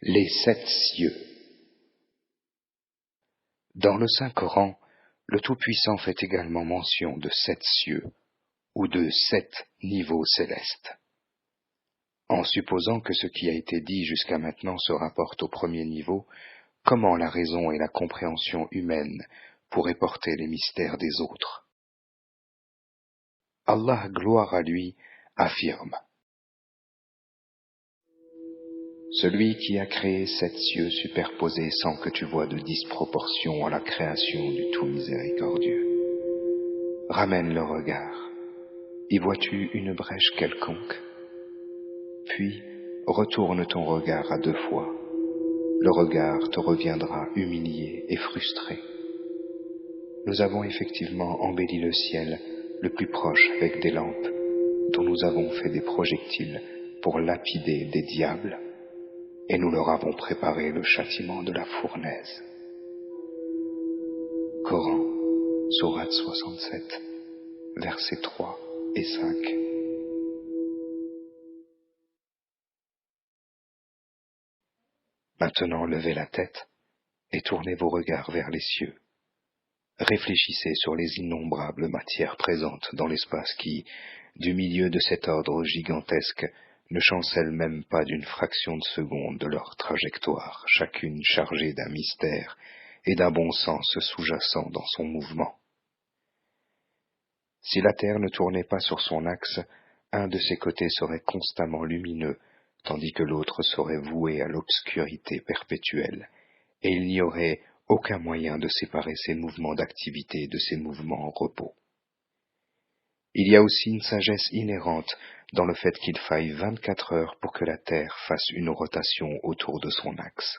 Les 7 cieux. Dans le Saint-Coran, le Tout-Puissant fait également mention de 7 cieux, ou de 7 niveaux célestes. En supposant que ce qui a été dit jusqu'à maintenant se rapporte au premier niveau, comment la raison et la compréhension humaine pourraient porter les mystères des autres? Allah, gloire à lui, affirme: Celui qui a créé 7 cieux superposés sans que tu vois de disproportion à la création du tout miséricordieux. Ramène le regard. Y vois-tu une brèche quelconque? Puis, retourne ton regard à 2 fois. Le regard te reviendra humilié et frustré. Nous avons effectivement embelli le ciel le plus proche avec des lampes, dont nous avons fait des projectiles pour lapider des diables, et nous leur avons préparé le châtiment de la fournaise. Coran, sourate 67, versets 3 et 5. Maintenant levez la tête et tournez vos regards vers les cieux. Réfléchissez sur les innombrables matières présentes dans l'espace qui, du milieu de cet ordre gigantesque, ne chancellent même pas d'une fraction de seconde de leur trajectoire, chacune chargée d'un mystère et d'un bon sens sous-jacent dans son mouvement. Si la Terre ne tournait pas sur son axe, un de ses côtés serait constamment lumineux, tandis que l'autre serait voué à l'obscurité perpétuelle, et il n'y aurait aucun moyen de séparer ces mouvements d'activité de ces mouvements en repos. Il y a aussi une sagesse inhérente dans le fait qu'il faille 24 heures pour que la Terre fasse une rotation autour de son axe.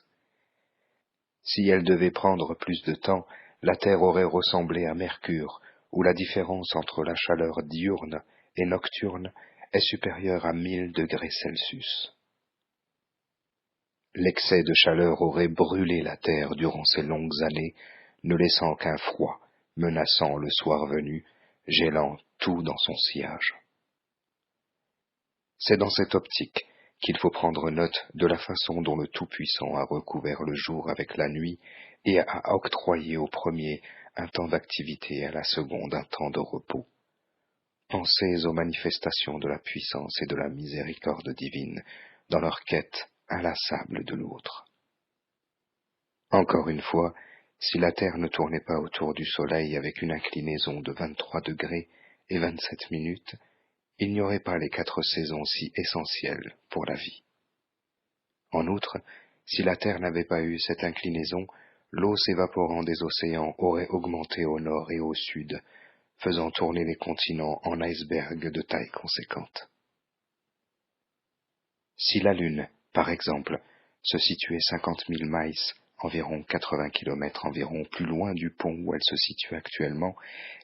Si elle devait prendre plus de temps, la Terre aurait ressemblé à Mercure, où la différence entre la chaleur diurne et nocturne est supérieure à 1000 degrés Celsius. L'excès de chaleur aurait brûlé la terre durant ces longues années, ne laissant qu'un froid, menaçant le soir venu, gelant tout dans son sillage. C'est dans cette optique qu'il faut prendre note de la façon dont le Tout-Puissant a recouvert le jour avec la nuit et a octroyé au premier un temps d'activité et à la seconde un temps de repos. Pensez aux manifestations de la puissance et de la miséricorde divine dans leur quête inlassable de l'autre. Encore une fois, si la Terre ne tournait pas autour du Soleil avec une inclinaison de 23 degrés et 27 minutes, il n'y aurait pas les 4 saisons si essentielles pour la vie. En outre, si la Terre n'avait pas eu cette inclinaison, l'eau s'évaporant des océans aurait augmenté au nord et au sud, faisant tourner les continents en icebergs de taille conséquente. Si la Lune, par exemple, se situait 50 000 miles, environ 80 km environ plus loin du pont où elle se situe actuellement,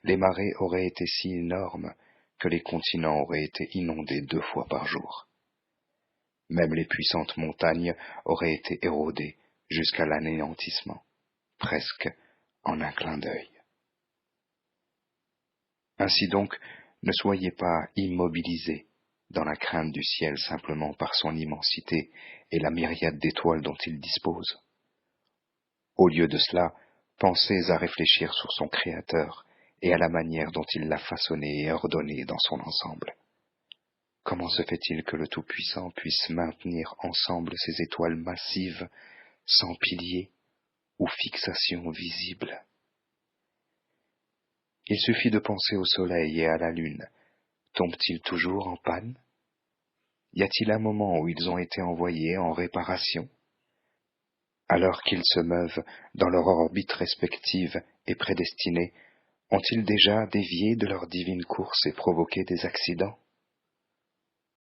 les marées auraient été si énormes que les continents auraient été inondés 2 fois par jour. Même les puissantes montagnes auraient été érodées jusqu'à l'anéantissement, presque en un clin d'œil. Ainsi donc, ne soyez pas immobilisés dans la crainte du ciel simplement par son immensité et la myriade d'étoiles dont il dispose. Au lieu de cela, pensez à réfléchir sur son Créateur et à la manière dont il l'a façonné et ordonné dans son ensemble. Comment se fait-il que le Tout-Puissant puisse maintenir ensemble ces étoiles massives sans piliers ou fixation visible? Il suffit de penser au Soleil et à la Lune. Tombent-ils toujours en panne? Y a-t-il un moment où ils ont été envoyés en réparation? Alors qu'ils se meuvent dans leur orbite respective et prédestinée, ont-ils déjà dévié de leur divine course et provoqué des accidents?